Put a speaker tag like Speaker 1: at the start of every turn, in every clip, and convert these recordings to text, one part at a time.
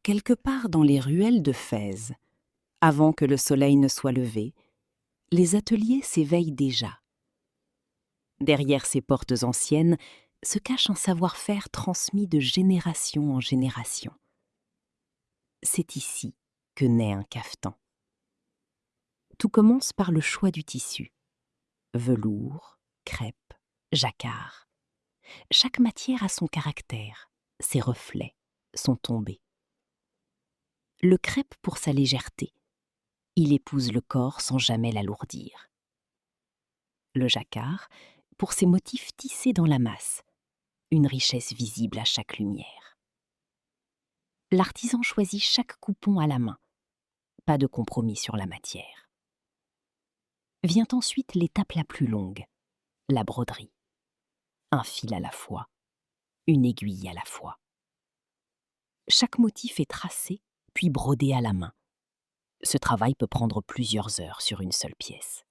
Speaker 1: Quelque part dans les ruelles de Fès, avant que le soleil ne soit levé, les ateliers s'éveillent déjà. Derrière ces portes anciennes se cache un savoir-faire transmis de génération en génération. C'est ici que naît un cafetan. Tout commence par le choix du tissu. Velours, crêpe, jacquard. Chaque matière a son caractère, ses reflets, son tombé. Le crêpe pour sa légèreté. Il épouse le corps sans jamais l'alourdir. Le jacquard pour ses motifs tissés dans la masse, une richesse visible à chaque lumière. L'artisan choisit chaque coupon à la main, pas de compromis sur la matière. Vient ensuite l'étape la plus longue, la broderie. Un fil à la fois, une aiguille à la fois. Chaque motif est tracé, puis brodé à la main. Ce travail peut prendre plusieurs heures sur une seule pièce.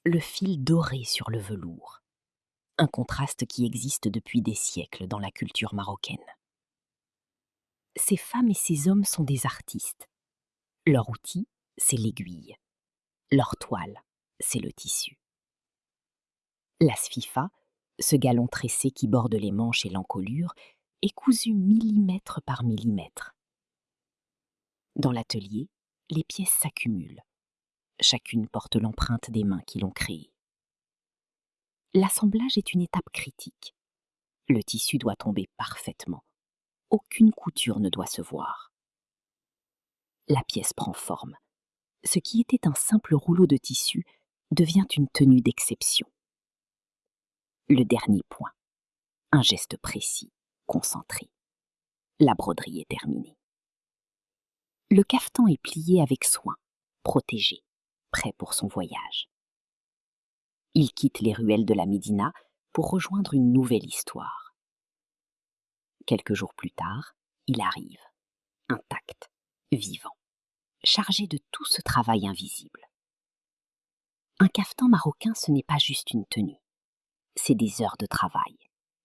Speaker 1: Le fil doré sur le velours, un contraste qui existe depuis des siècles dans la culture marocaine. Ces femmes et ces hommes sont des artistes. Leur outil, c'est l'aiguille. Leur toile, c'est le tissu. La sfifa, ce galon tressé qui borde les manches et l'encolure, est cousu millimètre par millimètre. Dans l'atelier, les pièces s'accumulent. Chacune porte l'empreinte des mains qui l'ont créée. L'assemblage est une étape critique. Le tissu doit tomber parfaitement. Aucune couture ne doit se voir. La pièce prend forme. Ce qui était un simple rouleau de tissu devient une tenue d'exception. Le dernier point. Un geste précis, concentré. La broderie est terminée. Le cafetan est plié avec soin, protégé, prêt pour son voyage. Il quitte les ruelles de la Médina pour rejoindre une nouvelle histoire. Quelques jours plus tard, il arrive, intact, vivant, chargé de tout ce travail invisible. Un cafetan marocain, ce n'est pas juste une tenue. C'est des heures de travail,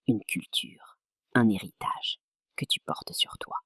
Speaker 1: une culture, un héritage que tu portes sur toi.